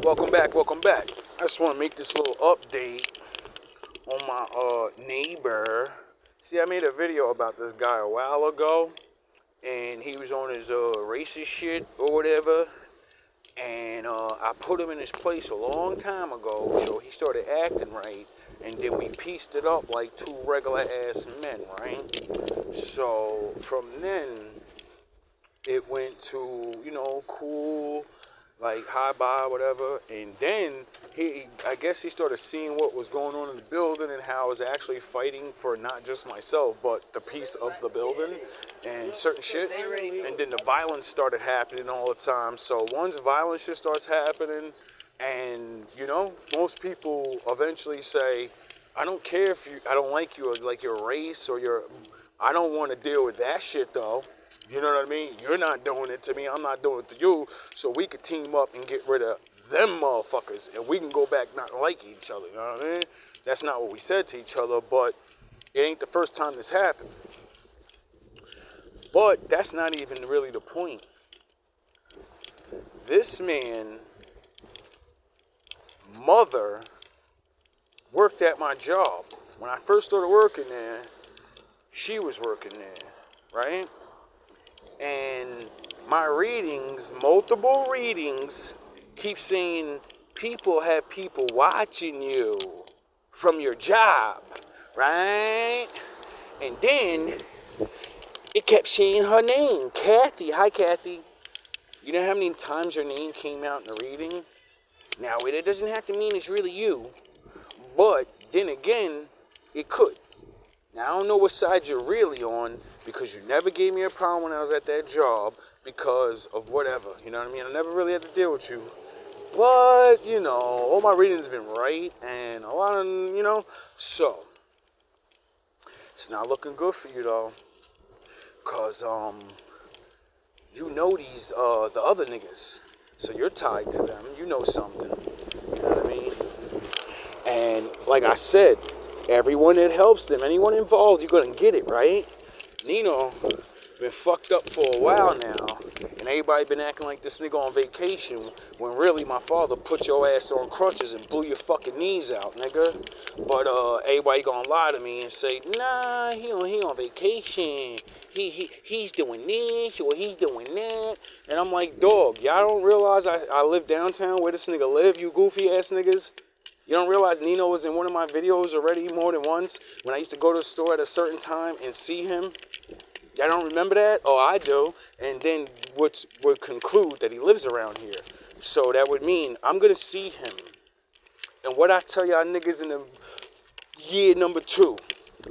Welcome back, welcome back. I just want to make this little update on my neighbor. See, I made a video about this guy a while ago, and he was on his racist shit or whatever, and I put him in his place a long time ago, so he started acting right, and then we pieced it up like two regular ass men, right? So from then, it went to, cool, like hi bye, whatever, and then I guess he started seeing what was going on in the building and how I was actually fighting for not just myself but the peace of the building and certain shit, and then the violence started happening all the time. So once violence shit starts happening, and most people eventually say, I don't care if I don't like you or like your race or I don't want to deal with that shit though. You know what I mean? You're not doing it to me, I'm not doing it to you, so we could team up and get rid of them motherfuckers, and we can go back not liking each other, you know what I mean? That's not what we said to each other, but it ain't the first time this happened. But that's not even really the point. This man, mother, worked at my job. When I first started working there, she was working there, right? And my readings, multiple readings, keep saying people have people watching you from your job, right? And then it kept saying her name, Kathy. Hi, Kathy. You know how many times her name came out in the reading? Now, it doesn't have to mean it's really you, but then again, it could. Now, I don't know what side you're really on, because you never gave me a problem when I was at that job because of whatever, you know what I mean? I never really had to deal with you. But, all my readings have been right, and a lot of, so, it's not looking good for you, though, because, these, the other niggas, so you're tied to them, you know something, you know what I mean? And, like I said, everyone that helps them, anyone involved, you're gonna get it, right? Nino been fucked up for a while now, and everybody been acting like this nigga on vacation, when really my father put your ass on crutches and blew your fucking knees out, nigga. But everybody gonna lie to me and say, nah, he on vacation. He's doing this or he's doing that. And I'm like, dog, y'all don't realize I live downtown where this nigga live, you goofy ass niggas? You don't realize Nino was in one of my videos already more than once when I used to go to the store at a certain time and see him? Y'all don't remember that? Oh, I do. And then would conclude that he lives around here. So that would mean I'm going to see him. And what I tell y'all niggas in the year number 2,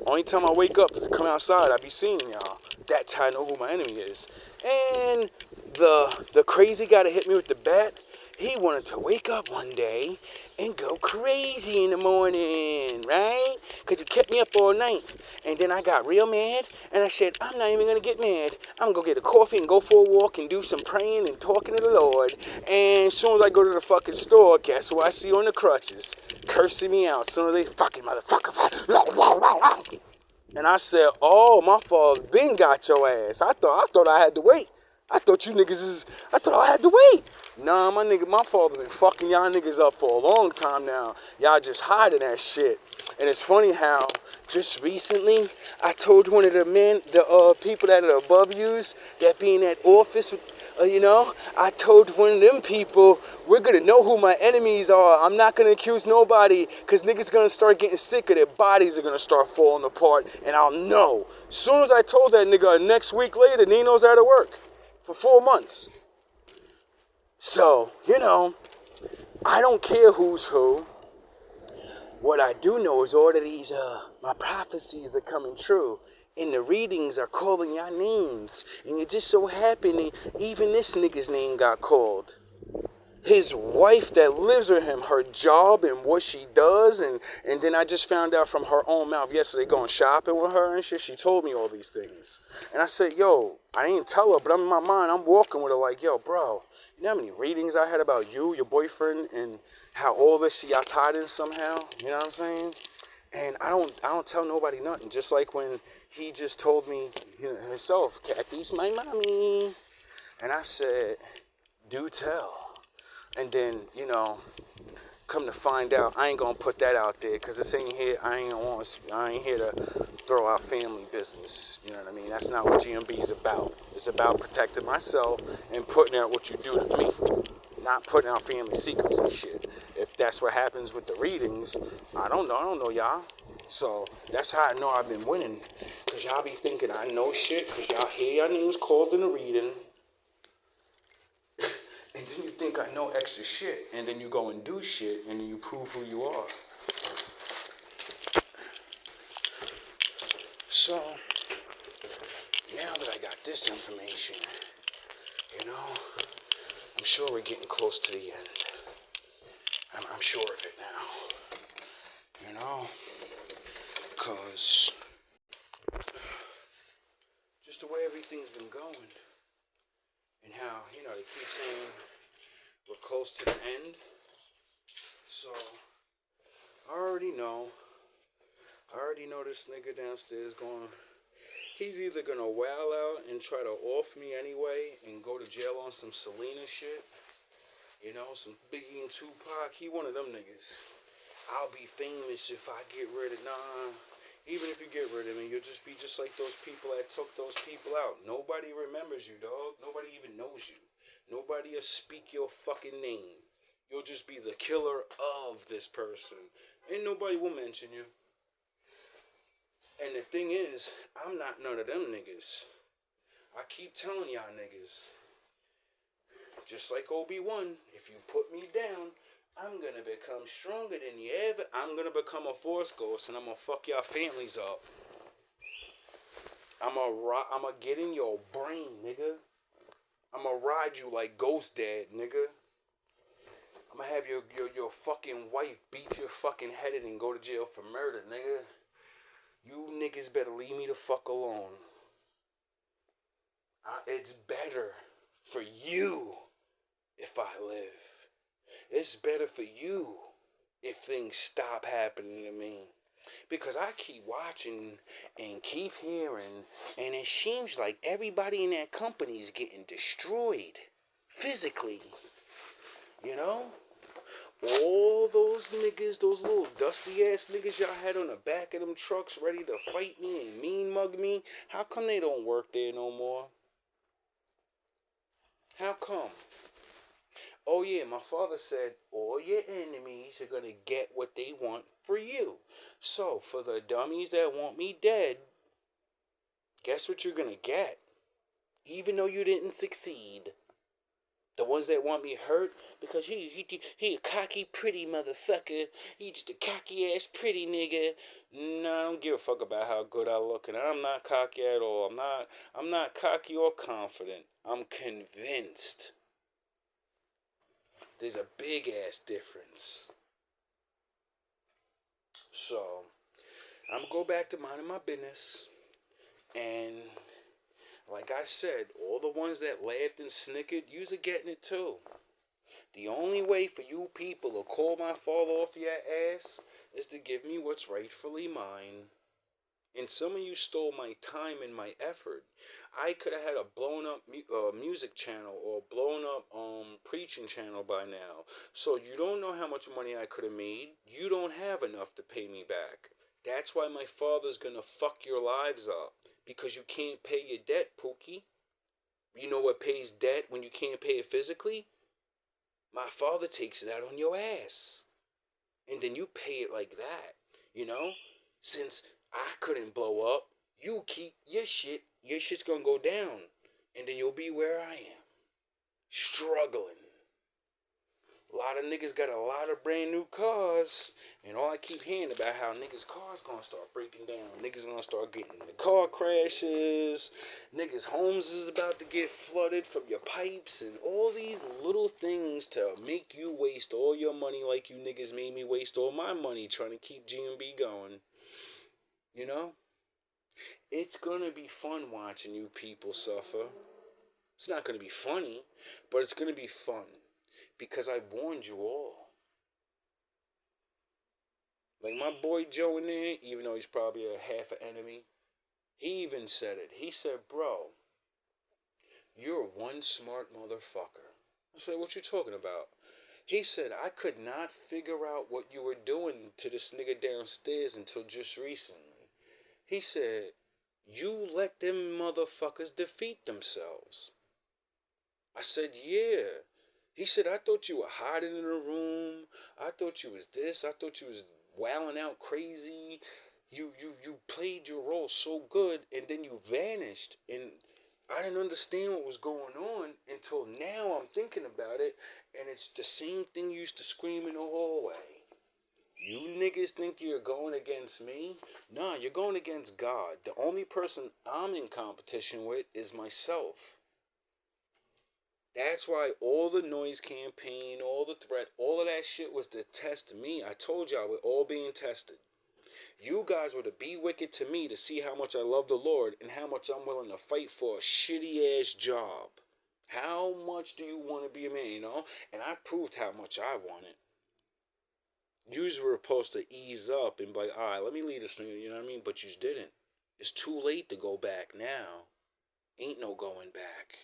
only time I wake up is to come outside, I be seeing y'all. That's how I know who my enemy is. And the crazy guy that hit me with the bat, he wanted to wake up one day and go crazy in the morning, right? Because he kept me up all night. And then I got real mad, and I said, I'm not even going to get mad. I'm going to go get a coffee and go for a walk and do some praying and talking to the Lord. And as soon as I go to the fucking store, guess who I see on the crutches? Cursing me out. As soon as they fucking motherfucker. And I said, oh, my father been got your ass. I thought I had to wait. I thought I had to wait. Nah, my father been fucking y'all niggas up for a long time now. Y'all just hiding that shit. And it's funny how just recently I told one of the men, the people that are above yous, that be in that office, I told one of them people, we're gonna know who my enemies are. I'm not gonna accuse nobody, because niggas gonna start getting sick, or their bodies are gonna start falling apart, and I'll know. Soon as I told that nigga, next week later, Nino's out of work for 4 months. So, I don't care who's who. What I do know is all of these, my prophecies are coming true. And the readings are calling your names. And it just so happened even this nigga's name got called. His wife that lives with him, her job and what she does. And then I just found out from her own mouth yesterday going shopping with her and shit. She told me all these things. And I said, yo, I didn't tell her, but I'm in my mind, I'm walking with her like, yo, bro, you know how many readings I had about you, your boyfriend, and how all this shit y'all tied in somehow? You know what I'm saying? And I don't tell nobody nothing. Just like when he just told me himself, Kathy's my mommy. And I said, do tell. And then, come to find out, I ain't gonna put that out there because this ain't here. I ain't here to throw out family business. You know what I mean? That's not what GMB is about. It's about protecting myself and putting out what you do to me, not putting out family secrets and shit. If that's what happens with the readings, I don't know. I don't know y'all. So that's how I know I've been winning. Because y'all be thinking I know shit because y'all hear your names called in the reading. And then you think I know extra shit. And then you go and do shit. And then you prove who you are. So, now that I got this information, I'm sure we're getting close to the end. I'm sure of it now. Because just the way everything's been going. And how, they keep saying we're close to the end. So, I already know this nigga downstairs he's either gonna wow out and try to off me anyway and go to jail on some Selena shit. Some Biggie and Tupac. He one of them niggas. I'll be famous if I get rid of, even if you get rid of me, you'll just be just like those people that took those people out. Nobody remembers you, dog. Nobody even knows you. Nobody will speak your fucking name. You'll just be the killer of this person. And nobody will mention you. And the thing is, I'm not none of them niggas. I keep telling y'all niggas, just like Obi-Wan, if you put me down, I'm gonna become stronger than you ever. I'm gonna become a Force Ghost and I'm gonna fuck y'all families up. I'm gonna get in your brain, nigga. I'm gonna ride you like Ghost Dad, nigga. I'm gonna have your fucking wife beat your fucking head in and go to jail for murder, nigga. You niggas better leave me the fuck alone. It's better for you if I live. It's better for you if things stop happening to me. Because I keep watching and keep hearing, and it seems like everybody in that company is getting destroyed physically. All those niggas, those little dusty ass niggas y'all had on the back of them trucks ready to fight me and mean mug me, how come they don't work there no more? How come? Oh yeah, my father said all your enemies are gonna get what they want for you. So for the dummies that want me dead, guess what you're gonna get? Even though you didn't succeed. The ones that want me hurt because he a cocky pretty motherfucker. He just a cocky ass pretty nigga. No, I don't give a fuck about how good I look, and I'm not cocky at all. I'm not cocky or confident. I'm convinced. There's a big ass difference. So, I'm gonna go back to minding my business. And, like I said, all the ones that laughed and snickered, you're getting it too. The only way for you people to call my father off your ass is to give me what's rightfully mine. And some of you stole my time and my effort. I could have had a blown up music channel or blown up preaching channel by now. So you don't know how much money I could have made. You don't have enough to pay me back. That's why my father's gonna fuck your lives up. Because you can't pay your debt, Pookie. You know what pays debt when you can't pay it physically? My father takes it out on your ass. And then you pay it like that. Since I couldn't blow up, you keep your shit. Your shit's gonna go down. And then you'll be where I am. Struggling. A lot of niggas got a lot of brand new cars. And all I keep hearing about how niggas' cars gonna start breaking down. Niggas gonna start getting into car crashes. Niggas' homes is about to get flooded from your pipes. And all these little things to make you waste all your money like you niggas made me waste all my money trying to keep GMB going. It's gonna be fun watching you people suffer. It's not gonna be funny, but it's gonna be fun. Because I warned you all. Like my boy Joe in there, even though he's probably a half an enemy, he even said it. He said, bro, you're one smart motherfucker. I said, what you talking about? He said, I could not figure out what you were doing to this nigga downstairs until just recently. He said, you let them motherfuckers defeat themselves. I said, yeah. He said, I thought you were hiding in a room. I thought you was this. I thought you was wilding out crazy. You played your role so good, and then you vanished. And I didn't understand what was going on until now I'm thinking about it. And it's the same thing you used to scream in the hallway. You niggas think you're going against me? Nah, you're going against God. The only person I'm in competition with is myself. That's why all the noise campaign, all the threat, all of that shit was to test me. I told y'all we're all being tested. You guys were to be wicked to me to see how much I love the Lord and how much I'm willing to fight for a shitty ass job. How much do you want to be a man, you know? And I proved how much I want it. Yous were supposed to ease up and be like, alright, let me lead this thing, you know what I mean? But yous didn't. It's too late to go back now. Ain't no going back.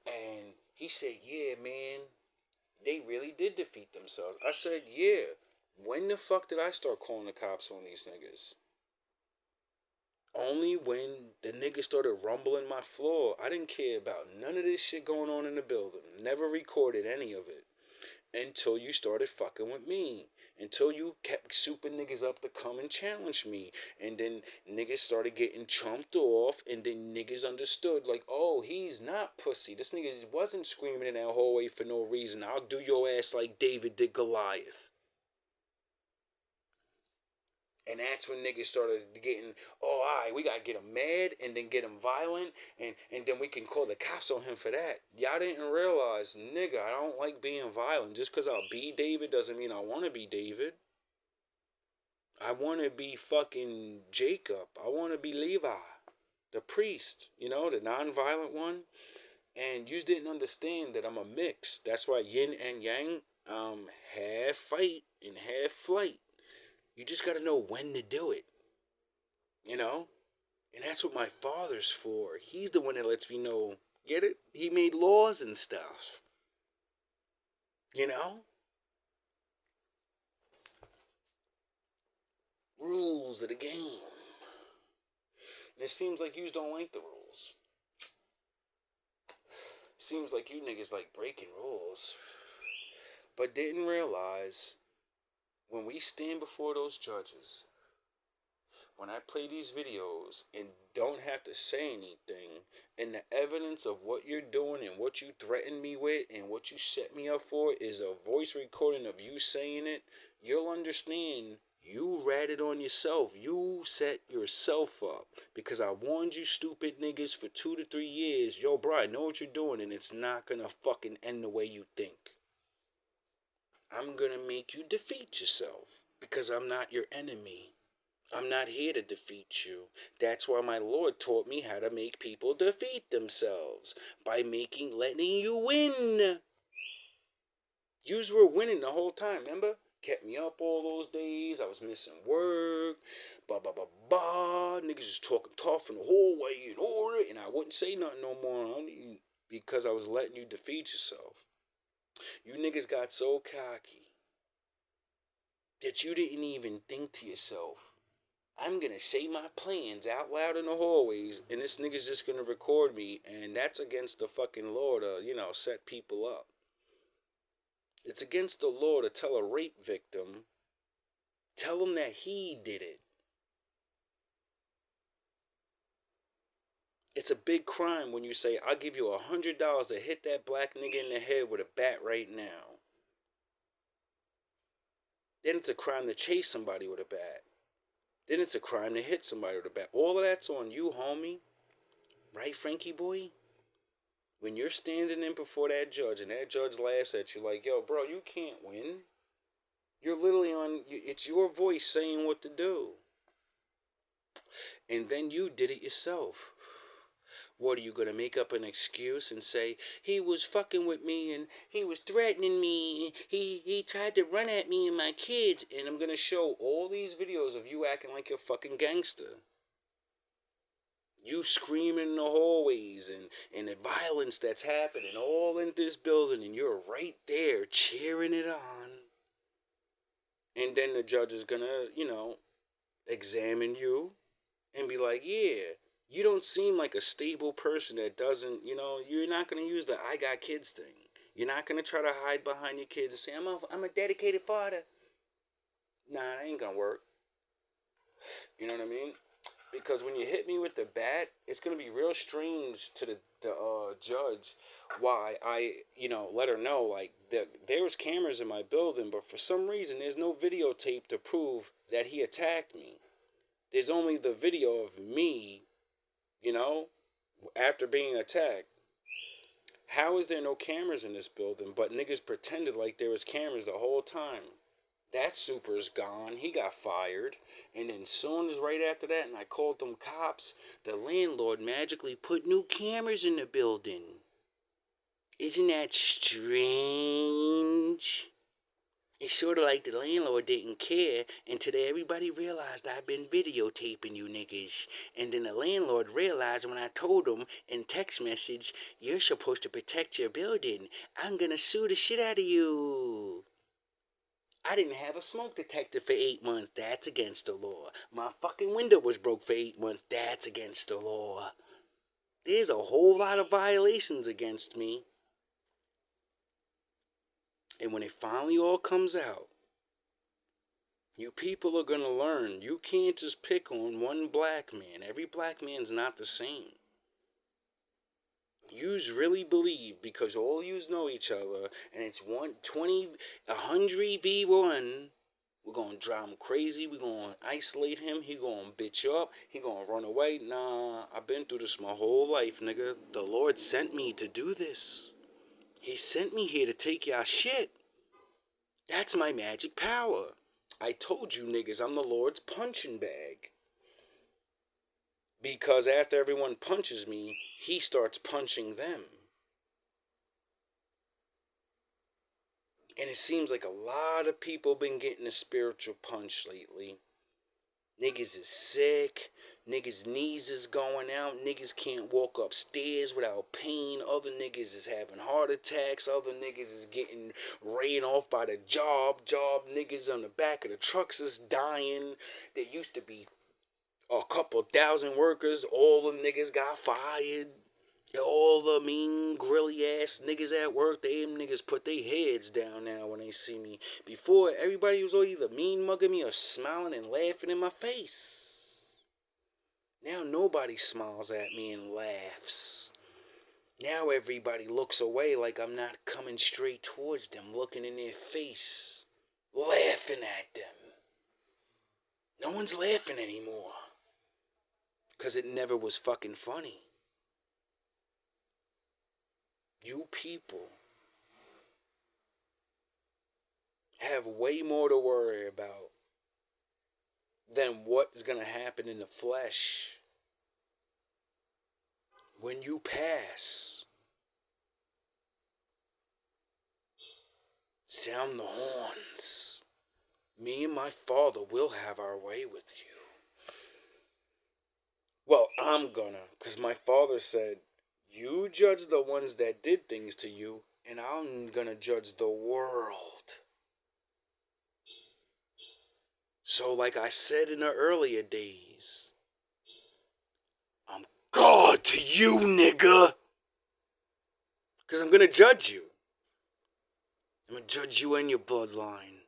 And he said, yeah, man, they really did defeat themselves. I said, yeah. When the fuck did I start calling the cops on these niggas? Only when the niggas started rumbling my floor. I didn't care about none of this shit going on in the building. Never recorded any of it. Until you started fucking with me. Until you kept souping niggas up to come and challenge me. And then niggas started getting chumped off. And then niggas understood, like, oh, he's not pussy. This nigga wasn't screaming in that hallway for no reason. I'll do your ass like David did Goliath. And that's when niggas started getting, oh, all right, we got to get him mad and then get him violent. And then we can call the cops on him for that. Y'all didn't realize, nigga, I don't like being violent. Just because I'll be David doesn't mean I want to be David. I want to be fucking Jacob. I want to be Levi, the priest, you know, the non-violent one. And you didn't understand that I'm a mix. That's why yin and yang, half fight and half flight. You just got to know when to do it. You know? And that's what my father's for. He's the one that lets me know. Get it? He made laws and stuff. You know? Rules of the game. And it seems like you don't like the rules. Seems like you niggas like breaking rules. But didn't realize when we stand before those judges, when I play these videos and don't have to say anything, and the evidence of what you're doing and what you threaten me with and what you set me up for is a voice recording of you saying it, you'll understand you ratted on yourself. You set yourself up. Because I warned you stupid niggas for 2 to 3 years. Yo, bro, I know what you're doing and it's not gonna fucking end the way you think. I'm gonna make you defeat yourself. Because I'm not your enemy. I'm not here to defeat you. That's why my Lord taught me how to make people defeat themselves. By letting you win. Yous were winning the whole time, remember? Kept me up all those days. I was missing work. Niggas just talking tough in the hallway and all that. And I wouldn't say nothing no more because I was letting you defeat yourself. You niggas got so cocky that you didn't even think to yourself, I'm going to say my plans out loud in the hallways, and this nigga's just going to record me, and that's against the fucking law to, set people up. It's against the law to tell a rape victim, tell him that he did it. It's a big crime when you say, I'll give you $100 to hit that black nigga in the head with a bat right now. Then it's a crime to chase somebody with a bat. Then it's a crime to hit somebody with a bat. All of that's on you, homie. Right, Frankie boy? When you're standing in before that judge and that judge laughs at you like, yo, bro, you can't win. You're literally it's your voice saying what to do. And then you did it yourself. What, are you going to make up an excuse and say, he was fucking with me and he was threatening me. He tried to run at me and my kids. And I'm going to show all these videos of you acting like you're fucking gangster. You screaming in the hallways and the violence that's happening all in this building, and you're right there cheering it on. And then the judge is gonna, examine you and be like, yeah, you don't seem like a stable person that doesn't, you're not gonna use the I got kids thing. You're not gonna try to hide behind your kids and say, I'm a dedicated father. Nah, that ain't gonna work. You know what I mean? Because when you hit me with the bat, it's gonna be real strange to the judge why I let her know like that there was cameras in my building, but for some reason there's no videotape to prove that he attacked me. There's only the video of me, you know, after being attacked. How is there no cameras in this building? But niggas pretended like there was cameras the whole time. That super's gone. He got fired. And then soon as right after that, and I called them cops, the landlord magically put new cameras in the building. Isn't that strange? It's sort of like the landlord didn't care until everybody realized I'd been videotaping you niggas. And then the landlord realized when I told him in text message, you're supposed to protect your building. I'm gonna sue the shit out of you. I didn't have a smoke detector for 8 months. That's against the law. My fucking window was broke for 8 months. That's against the law. There's a whole lot of violations against me. And when it finally all comes out, you people are going to learn you can't just pick on one black man. Every black man's not the same. Yous really believe because all yous know each other and it's 100v1. We're going to drive him crazy. We're going to isolate him. He going to bitch up. He going to run away. Nah, I've been through this my whole life, nigga. The Lord sent me to do this. He sent me here to take y'all shit. That's my magic power. I told you niggas I'm the Lord's punching bag. Because after everyone punches me, he starts punching them. And it seems like a lot of people been getting a spiritual punch lately. Niggas is sick. Niggas' knees is going out. Niggas can't walk upstairs without pain. Other niggas is having heart attacks. Other niggas is getting ran off by the job. Niggas on the back of the trucks is dying. There used to be a couple thousand workers. All the niggas got fired. All the mean, grilly ass niggas at work, them niggas put their heads down now when they see me. Before, everybody was either mean mugging me or smiling and laughing in my face. Now nobody smiles at me and laughs. Now everybody looks away like I'm not coming straight towards them, looking in their face, laughing at them. No one's laughing anymore. Because it never was fucking funny. You people have way more to worry about than what's going to happen in the flesh. When you pass, sound the horns. Me and my Father will have our way with you. Well, I'm gonna, because my Father said, you judge the ones that did things to you, and I'm gonna judge the world. So like I said in the earlier days, I'm God to you, nigga. Because I'm gonna judge you. I'm gonna judge you and your bloodline.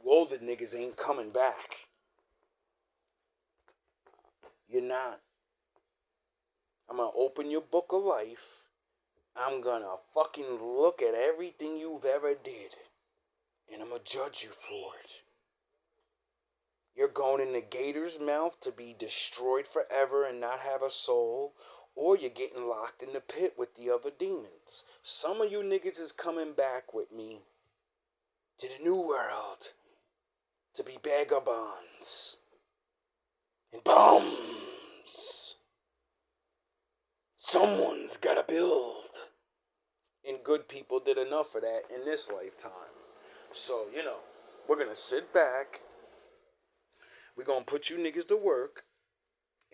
You older niggas ain't coming back. You're not. I'm gonna open your book of life. I'm gonna fucking look at everything you've ever did. And I'm gonna judge you for it. You're going in the gator's mouth to be destroyed forever and not have a soul. Or you're getting locked in the pit with the other demons. Some of you niggas is coming back with me to the new world to be vagabonds and bums. Someone's gotta build. And good people did enough of that in this lifetime. So, we're gonna sit back We're going to put you niggas to work.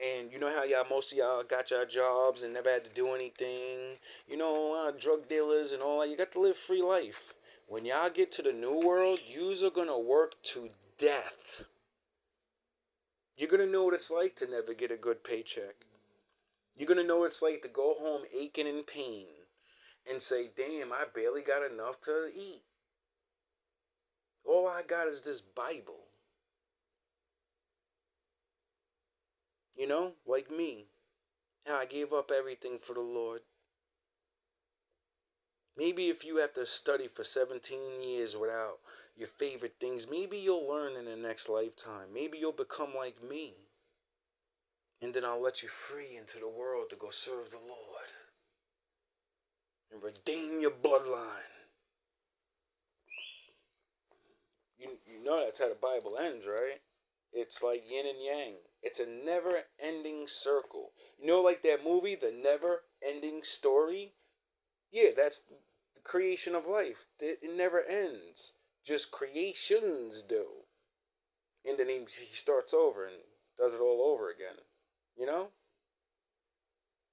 And you know how most of y'all got your jobs and never had to do anything. You know, drug dealers and all that. You got to live free life. When y'all get to the new world, yous are going to work to death. You're going to know what it's like to never get a good paycheck. You're going to know what it's like to go home aching in pain and say, damn, I barely got enough to eat. All I got is this Bible. You know, like me. How I gave up everything for the Lord. Maybe if you have to study for 17 years without your favorite things, maybe you'll learn in the next lifetime. Maybe you'll become like me. And then I'll let you free into the world to go serve the Lord. And redeem your bloodline. You know that's how the Bible ends, right? It's like yin and yang. It's a never-ending circle. You know, like that movie, The Never-Ending Story? Yeah, that's the creation of life. It never ends. Just creations do. And then he starts over and does it all over again. You know?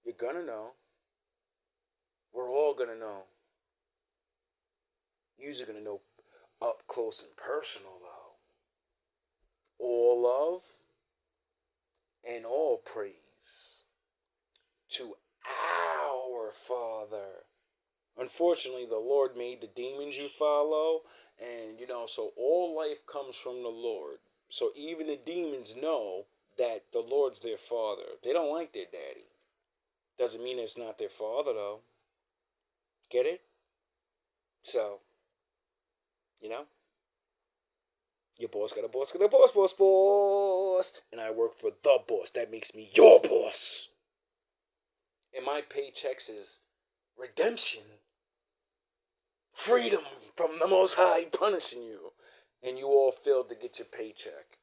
You're gonna know. We're all gonna know. You're gonna know up close and personal, though. All love and all praise to our Father. Unfortunately, the Lord made the demons you follow, and so all life comes from the Lord. So even the demons know that the Lord's their father. They don't like their daddy. Doesn't mean it's not their father, though. Get it? So, your boss got a boss, got a boss. And I work for the boss. That makes me your boss. And my paychecks is redemption. Freedom from the Most High punishing you. And you all failed to get your paycheck.